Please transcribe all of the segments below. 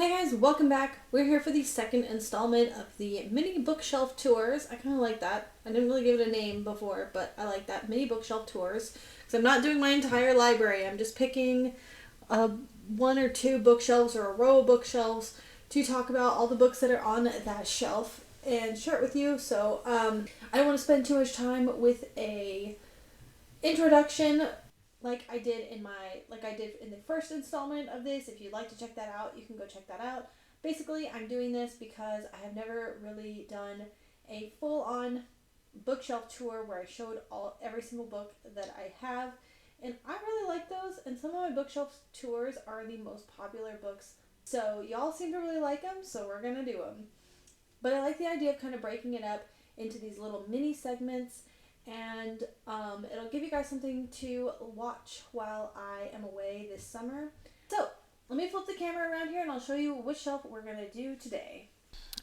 Hey guys, welcome back. We're here for the second installment of the mini bookshelf tours. I kind of like that. I didn't really give it a name before, but I like that. Mini bookshelf tours. Because I'm not doing my entire library. I'm just picking one or two bookshelves or a row of bookshelves to talk about all the books that are on that shelf and share it with you. So I don't want to spend too much time with a introduction like I did in the first installment of this. If you'd like to check that out, you can go check that out. Basically, I'm doing this because I have never really done a full-on bookshelf tour where I showed every single book that I have, and I really like those, and some of my bookshelf tours are the most popular books. So y'all seem to really like them, so we're going to do them. But I like the idea of kind of breaking it up into these little mini segments, and it'll give you guys something to watch while I am away this summer. So let me flip the camera around here and I'll show you which shelf we're going to do today.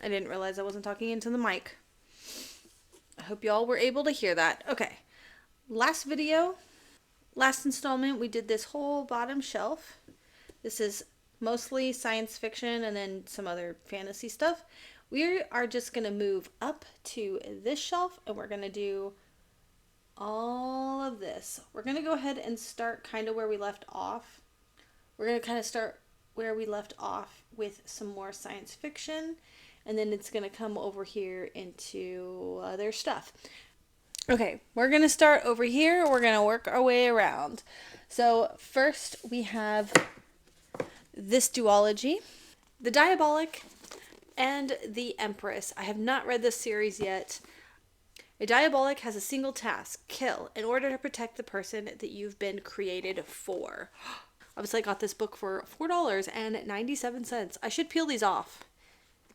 I didn't realize I wasn't talking into the mic. I hope y'all were able to hear that. Okay, last installment, we did this whole bottom shelf. This is mostly science fiction and then some other fantasy stuff. We are just going to move up to this shelf and we're going to do all of this. We're going to go ahead and start kind of where we left off. We're going to kind of start where we left off with some more science fiction, and then it's going to come over here into other stuff. Okay, we're going to start over here. We're going to work our way around. So first we have this duology, The Diabolic and The Empress. I have not read this series yet. A diabolic has a single task: kill, in order to protect the person that you've been created for. I got this book for $4.97. I should peel these off.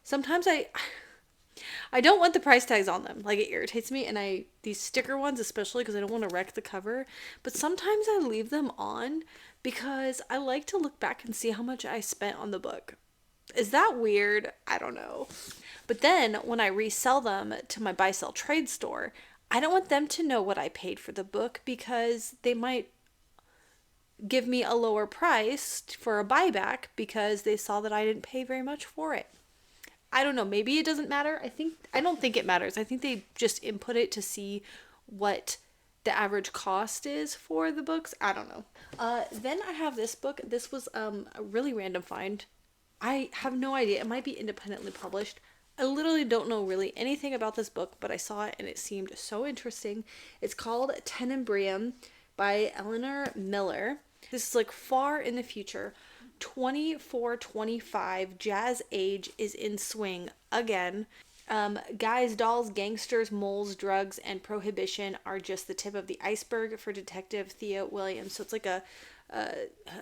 Sometimes I don't want the price tags on them. Like, it irritates me, and these sticker ones especially, because I don't want to wreck the cover. But sometimes I leave them on because I like to look back and see how much I spent on the book. Is that weird? I don't know. But then when I resell them to my buy-sell trade store, I don't want them to know what I paid for the book because they might give me a lower price for a buyback because they saw that I didn't pay very much for it. I don't know. Maybe it doesn't matter. I don't think it matters. I think they just input it to see what the average cost is for the books. I don't know. Then I have this book. This was a really random find. I have no idea. It might be independently published. I literally don't know really anything about this book, but I saw it and it seemed so interesting. It's called Tenebrium by Eleanor Miller. This is like far in the future. 2425, jazz age is in swing again. Guys, dolls, gangsters, moles, drugs, and prohibition are just the tip of the iceberg for Detective Thea Williams. So it's like a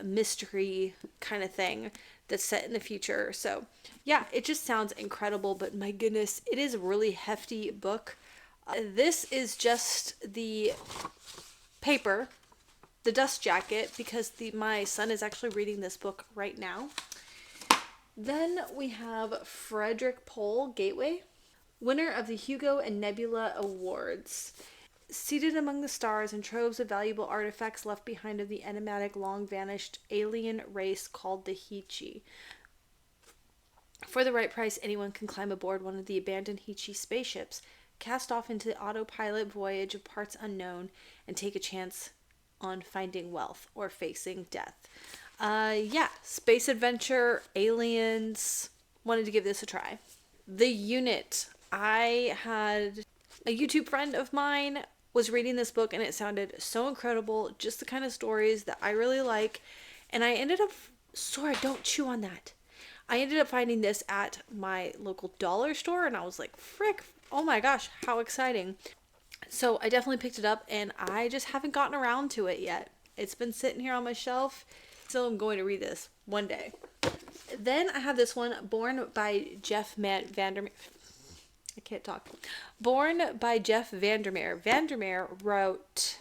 mystery kind of thing that's set in the future. So yeah, it just sounds incredible, but my goodness, it is a really hefty book. This is just the paper, the dust jacket, because my son is actually reading this book right now. Then we have Frederick Pohl, Gateway, winner of the Hugo and Nebula Awards. Seated among the stars and troves of valuable artifacts left behind of the enigmatic, long-vanished alien race called the Hichi. For the right price, anyone can climb aboard one of the abandoned Hichi spaceships, cast off into the autopilot voyage of parts unknown, and take a chance on finding wealth or facing death. Space adventure, aliens. Wanted to give this a try. The Unit. I had a YouTube friend of mine was reading this book and it sounded so incredible, just the kind of stories that I really like, and I ended up, sorry, don't chew on that. I ended up finding this at my local dollar store and I was like, frick, oh my gosh, how exciting. So I definitely picked it up and I just haven't gotten around to it yet. It's been sitting here on my shelf, so I'm going to read this one day. Then I have this one, Born by Jeff Vandermeer. I can't talk. Born by Jeff Vandermeer. Vandermeer wrote...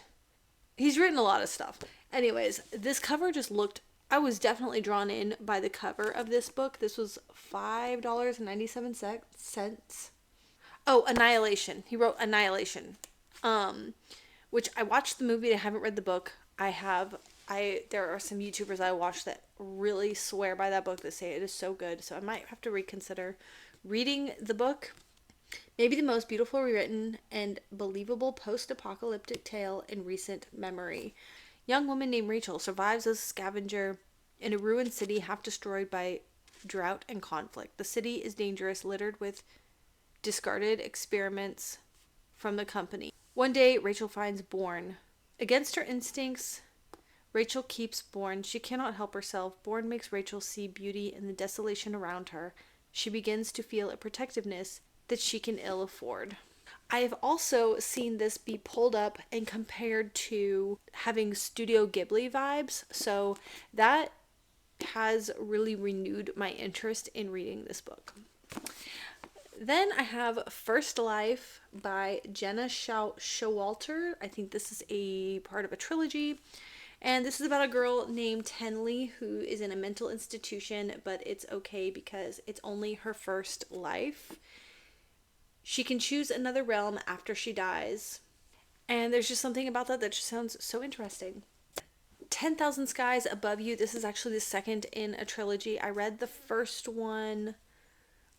He's written a lot of stuff. Anyways, this cover just looked... I was definitely drawn in by the cover of this book. This was $5.97. Oh, Annihilation. He wrote Annihilation. Which I watched the movie. I haven't read the book. I there are some YouTubers I watch that really swear by that book, that say it is so good. So I might have to reconsider reading the book. Maybe the most beautifully written and believable post-apocalyptic tale in recent memory. Young woman named Rachel survives as a scavenger in a ruined city half destroyed by drought and conflict. The city is dangerous, littered with discarded experiments from the company. One day, Rachel finds Born. Against her instincts, Rachel keeps Born. She cannot help herself. Born makes Rachel see beauty in the desolation around her. She begins to feel a protectiveness that she can ill afford. I have also seen this be pulled up and compared to having Studio Ghibli vibes, so that has really renewed my interest in reading this book. Then I have First Life by Jenna Showalter. I think this is a part of a trilogy. And this is about a girl named Tenley who is in a mental institution, but it's okay because it's only her first life. She can choose another realm after she dies. And there's just something about that just sounds so interesting. 10,000 Skies Above You. This is actually the second in a trilogy. I read the first one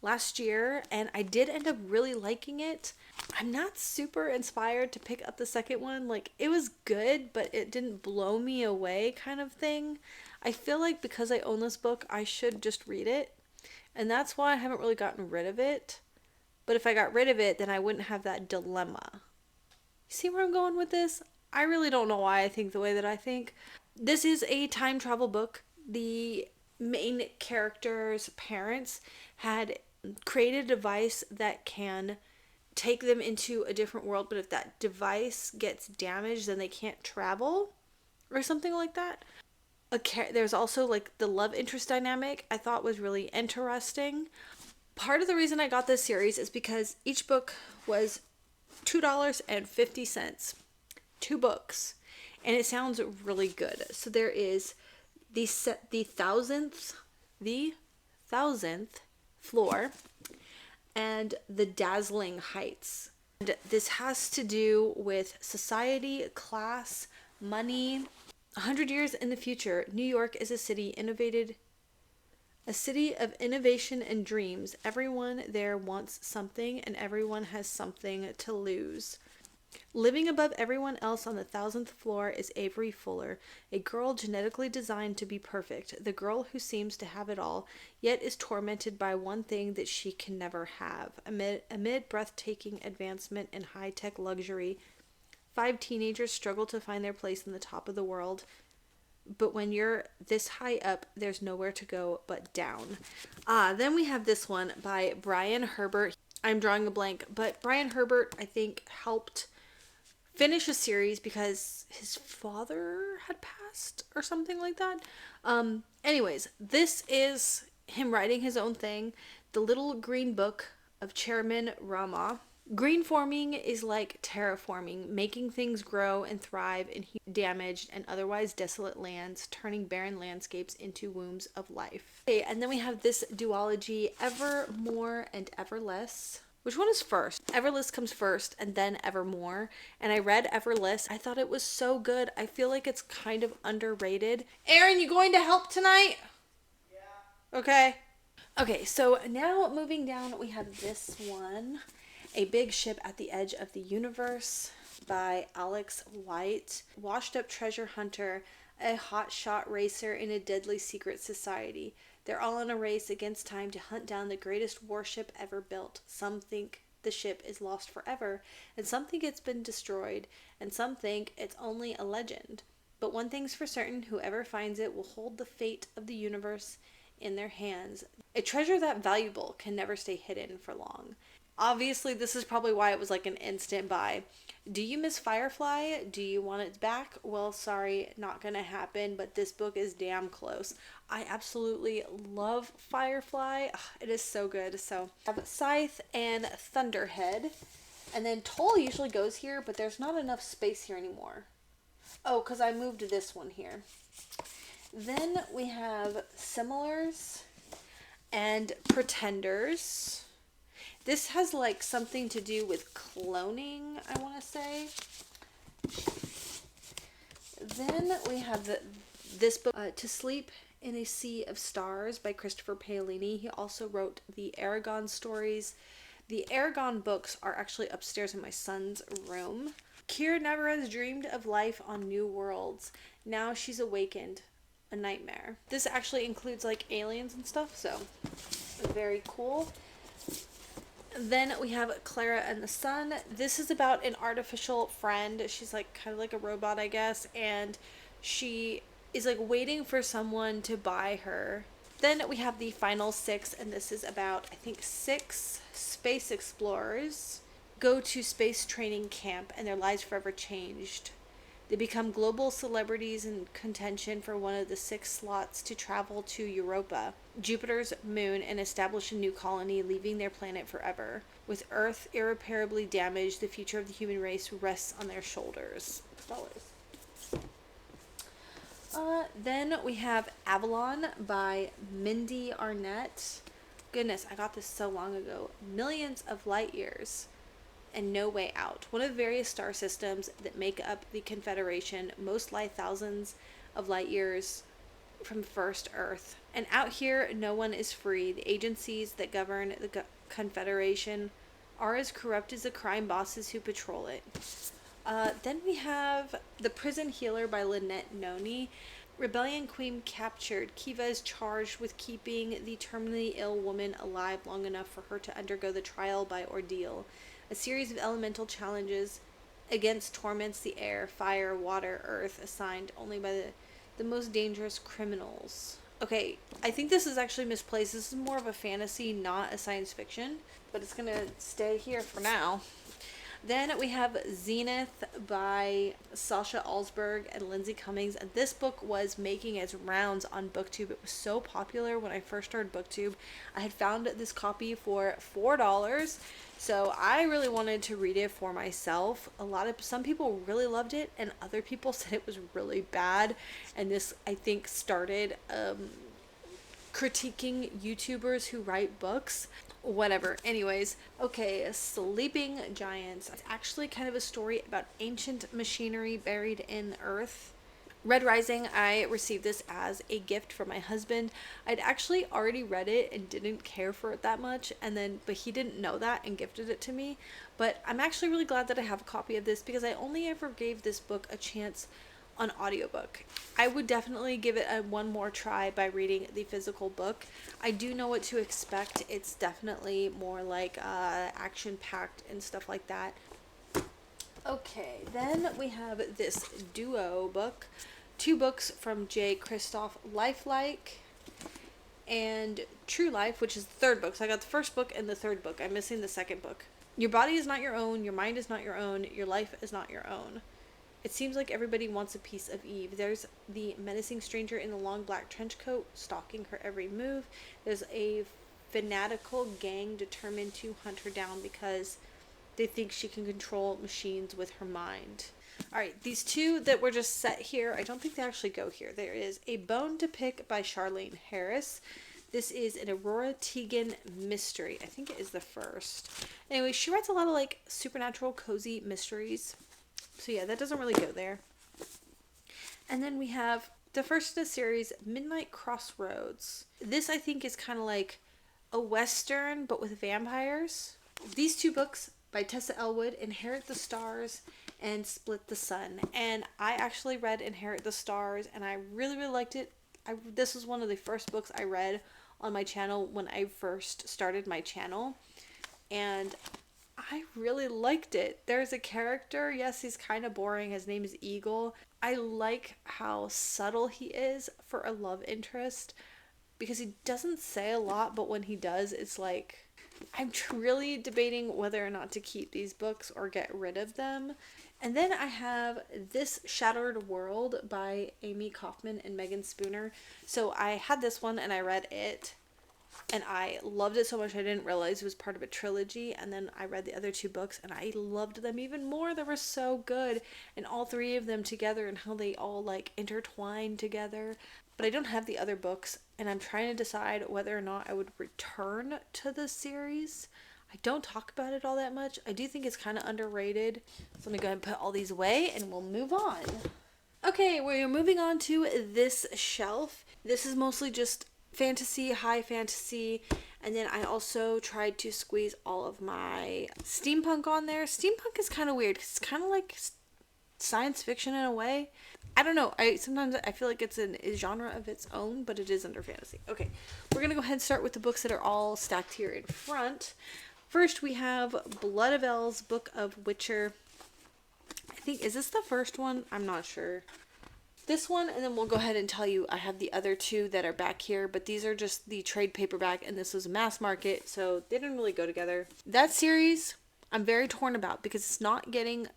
last year and I did end up really liking it. I'm not super inspired to pick up the second one. Like, it was good, but it didn't blow me away kind of thing. I feel like because I own this book, I should just read it. And that's why I haven't really gotten rid of it. But if I got rid of it, then I wouldn't have that dilemma. You see where I'm going with this? I really don't know why I think the way that I think. This is a time travel book. The main character's parents had created a device that can take them into a different world, but if that device gets damaged, then they can't travel or something like that. There's also like the love interest dynamic I thought was really interesting. Part of the reason I got this series is because each book was $2.50. 2 books. And it sounds really good. So there is the thousandth floor and the dazzling heights. And this has to do with society, class, money. 100 years in the future, New York is a city of innovation and dreams. Everyone there wants something and everyone has something to lose. Living above everyone else on the 1,000th floor is Avery Fuller, a girl genetically designed to be perfect, the girl who seems to have it all, yet is tormented by one thing that she can never have. Amid breathtaking advancement and high-tech luxury, 5 teenagers struggle to find their place in the top of the world. But when you're this high up, there's nowhere to go but down. Then we have this one by Brian Herbert. I'm drawing a blank, but Brian Herbert, I think, helped finish a series because his father had passed or something like that. Anyways, this is him writing his own thing. The Little Green Book of Chairman Rama. Green forming is like terraforming, making things grow and thrive in damaged and otherwise desolate lands, turning barren landscapes into wombs of life. Okay, and then we have this duology, Evermore and Everless. Which one is first? Everless comes first and then Evermore. And I read Everless. I thought it was so good. I feel like it's kind of underrated. Aaron, you going to help tonight? Yeah. Okay. Okay, so now moving down, we have this one. A Big Ship at the Edge of the Universe by Alex White. Washed up treasure hunter, a hotshot racer in a deadly secret society. They're all in a race against time to hunt down the greatest warship ever built. Some think the ship is lost forever, and some think it's been destroyed, and some think it's only a legend. But one thing's for certain, whoever finds it will hold the fate of the universe in their hands. A treasure that valuable can never stay hidden for long. Obviously, this is probably why it was like an instant buy. Do you miss Firefly? Do you want it back? Well, sorry, not gonna happen, but this book is damn close. I absolutely love Firefly. Ugh, it is so good. So I have Scythe and Thunderhead. And then Toll usually goes here, but there's not enough space here anymore. Oh, because I moved this one here. Then we have Similars and Pretenders. This has like something to do with cloning, I want to say. Then we have this book, To Sleep in a Sea of Stars by Christopher Paolini. He also wrote the Aragon stories. The Aragon books are actually upstairs in my son's room. Kira never has dreamed of life on new worlds. Now she's awakened. A nightmare. This actually includes like aliens and stuff, so very cool. Then we have Clara and the Sun. This is about an artificial friend. She's like kind of like a robot, I guess, and she is like waiting for someone to buy her. Then we have the final 6, and this is about, I think, 6 space explorers go to space training camp and their lives forever changed. They become global celebrities in contention for one of the 6 slots to travel to Europa, Jupiter's moon, and establish a new colony, leaving their planet forever. With Earth irreparably damaged, the future of the human race rests on their shoulders. Then we have Avalon by Mindy Arnett. Goodness, I got this so long ago. Millions of light years and no way out. One of the various star systems that make up the Confederation. Most lie thousands of light years from first Earth. And out here, no one is free. The agencies that govern the Confederation are as corrupt as the crime bosses who patrol it. Then we have The Prison Healer by Lynette Noni. Rebellion Queen captured. Kiva is charged with keeping the terminally ill woman alive long enough for her to undergo the trial by ordeal. A series of elemental challenges against torments the air, fire, water, earth, assigned only by the most dangerous criminals. Okay, I think this is actually misplaced. This is more of a fantasy, not a science fiction, but it's gonna stay here for now. Then we have Zenith by Sasha Alsberg and Lindsay Cummings. And this book was making its rounds on BookTube. It was so popular when I first started BookTube. I had found this copy for $4. So I really wanted to read it for myself. Some people really loved it and other people said it was really bad. And this, I think, started critiquing YouTubers who write books. Whatever. Anyways, okay, Sleeping Giants. It's actually kind of a story about ancient machinery buried in the earth. Red Rising, I received this as a gift from my husband. I'd actually already read it and didn't care for it that much, but he didn't know that and gifted it to me. But I'm actually really glad that I have a copy of this because I only ever gave this book a chance on audiobook. I would definitely give it one more try by reading the physical book. I do know what to expect. It's definitely more like action-packed and stuff like that. Okay, then we have this duo book. 2 books from J. Kristoff, Lifelike and True Life, which is the 3rd book. So I got the 1st book and the 3rd book. I'm missing the 2nd book. Your body is not your own. Your mind is not your own. Your life is not your own. It seems like everybody wants a piece of Eve. There's the menacing stranger in the long black trench coat, stalking her every move. There's a fanatical gang determined to hunt her down because they think she can control machines with her mind. Alright, these 2 that were just set here, I don't think they actually go here. There is A Bone to Pick by Charlene Harris. This is an Aurora Teagan mystery. I think it is the first. Anyway, she writes a lot of like supernatural, cozy mysteries. So yeah, that doesn't really go there. And then we have the first in the series, Midnight Crossroads. This I think is kind of like a western, but with vampires. These 2 books by Tessa Elwood, Inherit the Stars and Split the Sun. And I actually read Inherit the Stars and I really, really liked it. This was one of the first books I read on my channel when I first started my channel. And I really liked it. There's a character, yes, he's kind of boring. His name is Eagle. I like how subtle he is for a love interest because he doesn't say a lot, but when he does, it's like, I'm really debating whether or not to keep these books or get rid of them. And then I have This Shattered World by Amy Kaufman and Megan Spooner. So I had this one and I read it. And I loved it so much I didn't realize it was part of a trilogy. And then I read the other 2 books and I loved them even more. They were so good. And all 3 of them together and how they all like intertwine together. But I don't have the other books and I'm trying to decide whether or not I would return to the series. I don't talk about it all that much. I do think it's kind of underrated. So let me go ahead and put all these away and we'll move on. Okay, we're moving on to this shelf. This is mostly just fantasy, high fantasy, and then I also tried to squeeze all of my steampunk on there. Steampunk is kind of weird 'cause it's kind of like science fiction in a way. I don't know. I feel like it's a genre of its own, but it is under fantasy. Okay, we're gonna go ahead and start with the books that are all stacked here in front. First, we have Blood of Elves, Book of Witcher. I think, is this the first one? I'm not sure. This one, and then we'll go ahead and tell you I have the other two that are back here, but these are just the trade paperback, and this was mass market, so they didn't really go together. That series, I'm very torn about because it's not getting,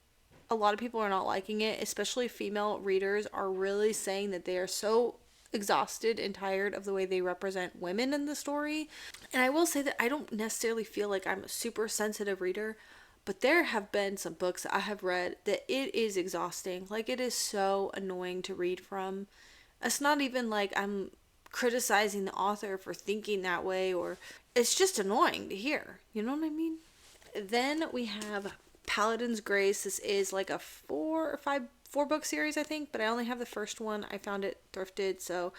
a lot of people are not liking it, especially female readers are really saying that they are so exhausted and tired of the way they represent women in the story. And I will say that I don't necessarily feel like I'm a super sensitive reader, but there have been some books that I have read that it is exhausting. Like, it is so annoying to read from. It's not even like I'm criticizing the author for thinking that way, or it's just annoying to hear. You know what I mean? Then we have Paladin's Grace. This is like a four book series, I think, but I only have the first one. I found it thrifted, so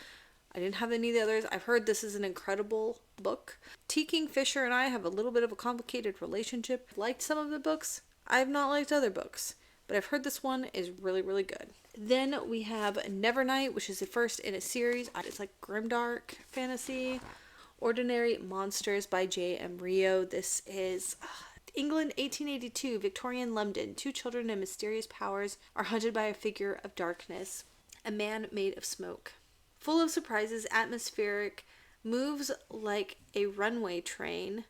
I didn't have any of the others. I've heard this is an incredible book. T. Kingfisher and I have a little bit of a complicated relationship. I've liked some of the books. I have not liked other books, but I've heard this one is really, really good. Then we have Nevernight, which is the first in a series. It's like grimdark fantasy. Ordinary Monsters by J.M. Rio. This is England, 1882, Victorian London. Two children and mysterious powers are hunted by a figure of darkness, a man made of smoke. Full of surprises, atmospheric, moves like a runway train.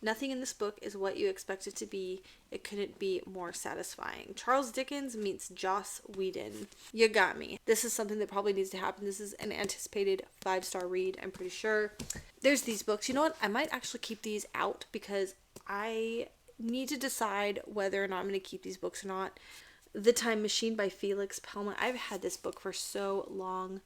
Nothing in this book is what you expect it to be. It couldn't be more satisfying. Charles Dickens meets Joss Whedon. You got me. This is something that probably needs to happen. This is an anticipated 5-star read, I'm pretty sure. There's these books. You know what? I might actually keep these out because I need to decide whether or not I'm going to keep these books or not. The Time Machine by Felix Pelman. I've had this book for so long.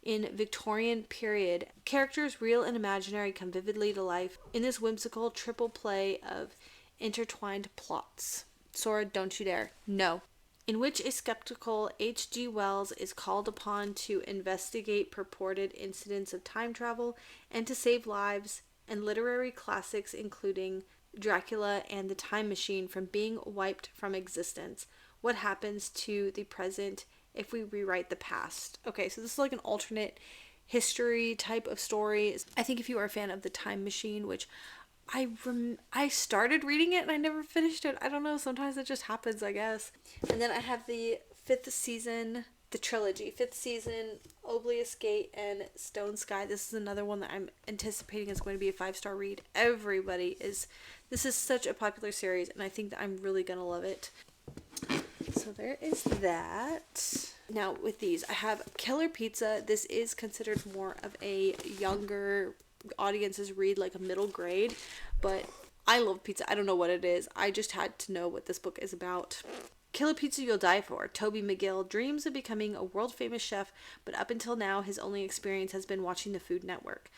In Victorian period, characters real and imaginary come vividly to life in this whimsical triple play of intertwined plots. Sora, don't you dare. No. In which a skeptical H.G. Wells is called upon to investigate purported incidents of time travel and to save lives, and literary classics including Dracula and The Time Machine from being wiped from existence. What happens to the present if we rewrite the past? Okay, so this is like an alternate history type of story. I think if you are a fan of The Time Machine, which I started reading it and I never finished it. I don't know, sometimes it just happens, I guess. And then I have the 5th season, the trilogy, 5th season, Oblivious Gate and Stone Sky. This is another one that I'm anticipating is going to be a 5-star read. This is such a popular series, and I think that I'm really going to love it. So there is that. Now with these, I have Killer Pizza. This is considered more of a younger audience's read, like a middle grade, but I love pizza. I don't know what it is. I just had to know what this book is about. Killer Pizza You'll Die For. Toby McGill dreams of becoming a world-famous chef, but up until now, his only experience has been watching the Food Network.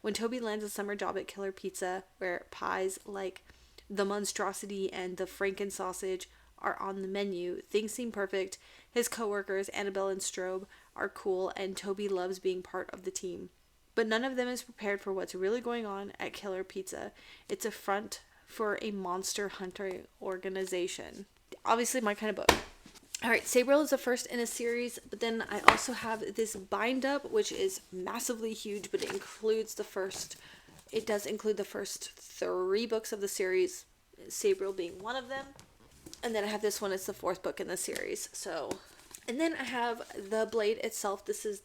When Toby lands a summer job at Killer Pizza, where pies like the Monstrosity and the Franken Sausage are on the menu, things seem perfect. His coworkers, Annabelle and Strobe, are cool, and Toby loves being part of the team. But none of them is prepared for what's really going on at Killer Pizza. It's a front for a monster hunter organization. Obviously my kind of book. Alright, Sabriel is the first in a series, but then I also have this bind up, which is massively huge, but it does include the first 3 books of the series, Sabriel being one of them. And then I have this one, it's the 4th book in the series. And then I have The Blade itself. This is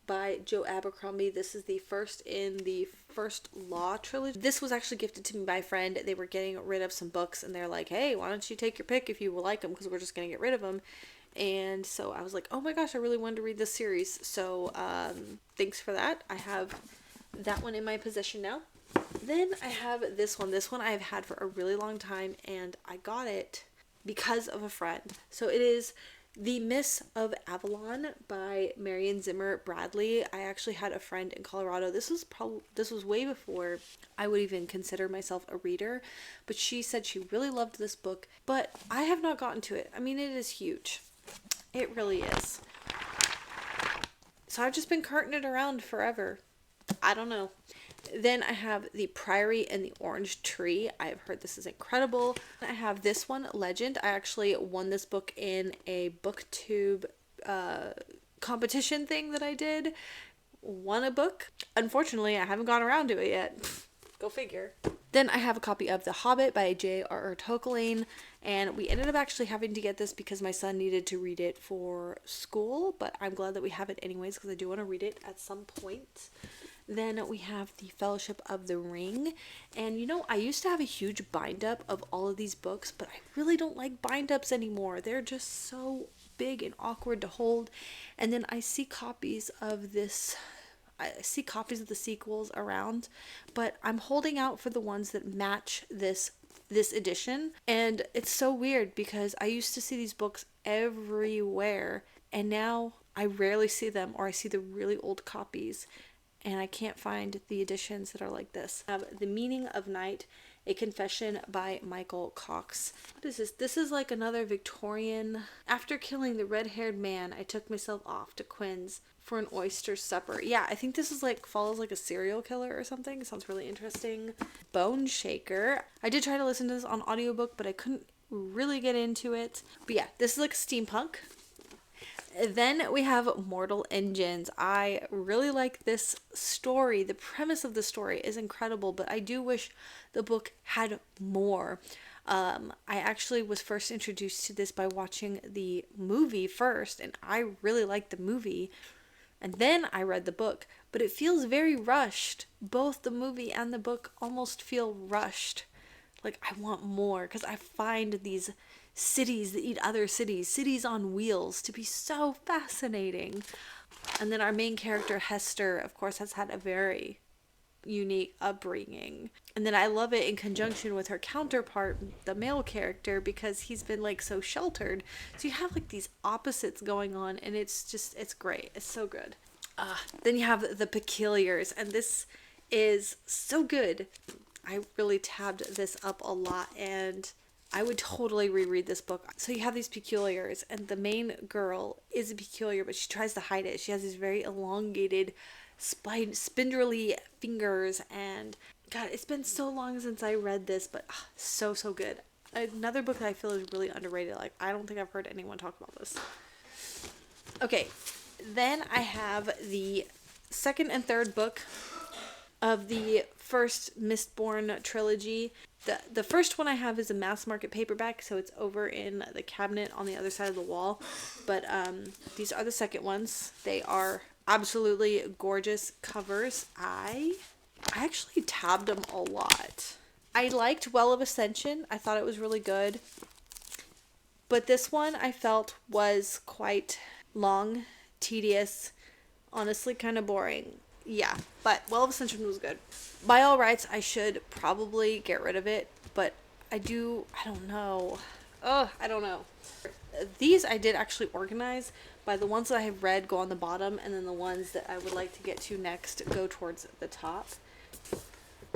by Joe Abercrombie. This is the first in the First Law trilogy. This was actually gifted to me by a friend. They were getting rid of some books and they're like, hey, why don't you take your pick if you like them, because we're just going to get rid of them. And so I was like, oh my gosh, I really wanted to read this series. So thanks for that. I have that one in my possession now. Then I have this one. This one I've had for a really long time, and I got it because of a friend. So it is The Miss of Avalon by Marion Zimmer Bradley. I actually had a friend in Colorado. This was way before I would even consider myself a reader, but she said she really loved this book, but I have not gotten to it. I mean, it is huge. It really is. So I've just been carting it around forever. I don't know. Then I have The Priory and the Orange Tree. I've heard this is incredible. I have this one, Legend. I actually won this book in a booktube competition thing that I did. Won a book. Unfortunately, I haven't gone around to it yet. Go figure. Then I have a copy of The Hobbit by J.R.R. Tolkien, and we ended up actually having to get this because my son needed to read it for school, but I'm glad that we have it anyways because I do want to read it at some point. Then we have The Fellowship of the Ring, and you know, I used to have a huge bind up of all of these books, but I really don't like bind ups anymore. They're just so big and awkward to hold. And then I see copies of the sequels around, but I'm holding out for the ones that match this edition. And it's so weird because I used to see these books everywhere, and now I rarely see them, or I see the really old copies, and I can't find the editions that are like this. I have The Meaning of Night, A Confession by Michael Cox. What is this? This is like another Victorian. After killing the red-haired man, I took myself off to Quinn's for an oyster supper. Yeah, I think this is like follows like a serial killer or something. It sounds really interesting. Bone Shaker. I did try to listen to this on audiobook, but I couldn't really get into it. But yeah, this is like steampunk. Then we have Mortal Engines. I really like this story. The premise of the story is incredible, but I do wish the book had more. I actually was first introduced to this by watching the movie first, and I really liked the movie. And then I read the book, but it feels very rushed. Both the movie and the book almost feel rushed. Like, I want more, because I find these cities that eat other cities, cities on wheels, to be so fascinating. And then our main character, Hester, of course, has had a very unique upbringing. And then I love it in conjunction with her counterpart, the male character, because he's been like so sheltered. So you have like these opposites going on, and it's great. It's so good. Then you have The Peculiars, and this is so good. I really tabbed this up a lot, and I would totally reread this book. So you have these peculiars, and the main girl is a peculiar, but she tries to hide it. She has these very elongated, spindly fingers, and God, it's been so long since I read this, but so good. Another book that I feel is really underrated. Like, I don't think I've heard anyone talk about this. Okay, then I have the second and third book of the first Mistborn trilogy. The first one I have is a mass market paperback, so it's over in the cabinet on the other side of the wall. But these are the second ones. They are absolutely gorgeous covers. I actually tabbed them a lot. I liked Well of Ascension. I thought it was really good. But this one I felt was quite long, tedious, honestly kind of boring. Yeah, but Well of Ascension was good. By all rights, I should probably get rid of it, but I don't know. I don't know. These I did actually organize by the ones that I have read go on the bottom, and then the ones that I would like to get to next go towards the top.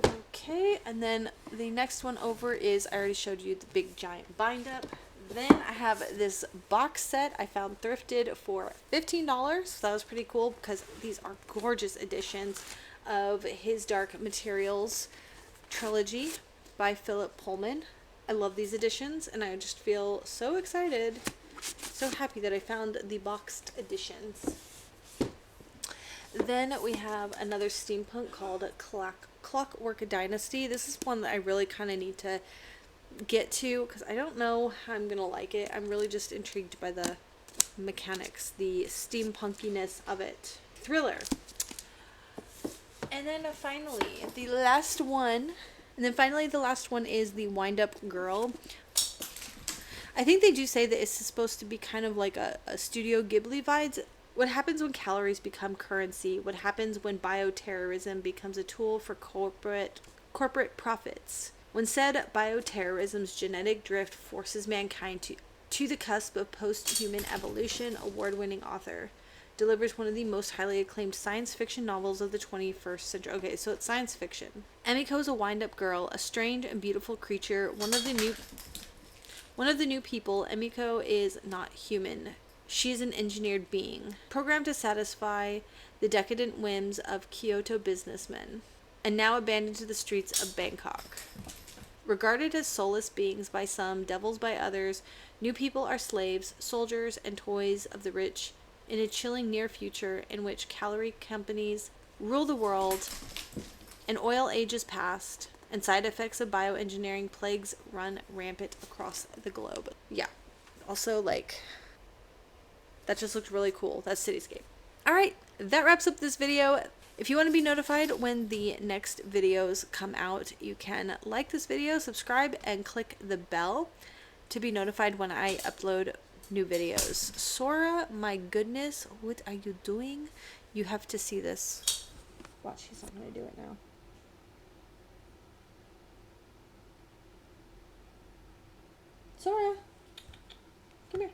Okay, and then the next one over is, I already showed you the big giant bind up. Then I have this box set I found thrifted for $15. So that was pretty cool because these are gorgeous editions of His Dark Materials trilogy by Philip Pullman. I love these editions, and I just feel so excited, so happy that I found the boxed editions. Then we have another steampunk called Clockwork Dynasty. This is one that I really kind of need to get to because I don't know how I'm gonna like it. I'm really just intrigued by the mechanics, the steampunkiness of it. Thriller. And then finally the last one is The Wind-Up Girl. I think they do say that it's supposed to be kind of like a Studio Ghibli vibes. What happens when calories become currency? What happens when bioterrorism becomes a tool for corporate profits? When said bioterrorism's genetic drift forces mankind to the cusp of post-human evolution, award-winning author delivers one of the most highly acclaimed science fiction novels of the 21st century. Okay, so it's science fiction. Emiko is a wind-up girl, a strange and beautiful creature. One of the new people. Emiko is not human. She is an engineered being, programmed to satisfy the decadent whims of Kyoto businessmen, and now abandoned to the streets of Bangkok. Regarded as soulless beings by some, devils by others, new people are slaves, soldiers, and toys of the rich in a chilling near future in which calorie companies rule the world, an oil age is past, and side effects of bioengineering plagues run rampant across the globe. Yeah. Also, like, that just looked really cool. That cityscape. Alright, that wraps up this video. If you want to be notified when the next videos come out, you can like this video, subscribe, and click the bell to be notified when I upload new videos. Sora, my goodness, what are you doing? You have to see this. Watch, she's not going to do it now. Sora, come here.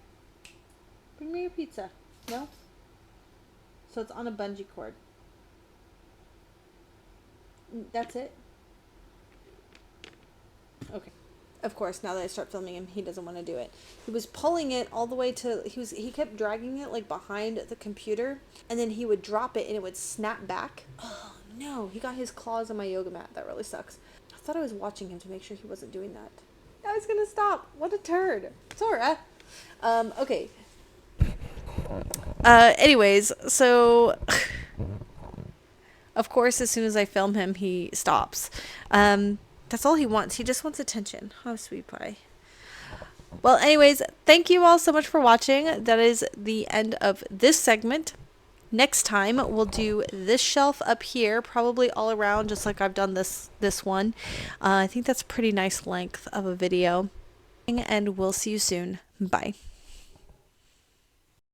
Bring me your pizza. No? So it's on a bungee cord. That's it? Okay. Of course, now that I start filming him, he doesn't want to do it. He was pulling it all the way to, he kept dragging it like behind the computer, and then he would drop it and it would snap back. Oh no, he got his claws on my yoga mat. That really sucks. I thought I was watching him to make sure he wasn't doing that. I was gonna stop. What a turd. Sora. Okay. Anyways, so of course, as soon as I film him, he stops. That's all he wants. He just wants attention. Oh, sweet pie. Well, anyways, thank you all so much for watching. That is the end of this segment. Next time, we'll do this shelf up here, probably all around, just like I've done this one. I think that's a pretty nice length of a video. And we'll see you soon. Bye.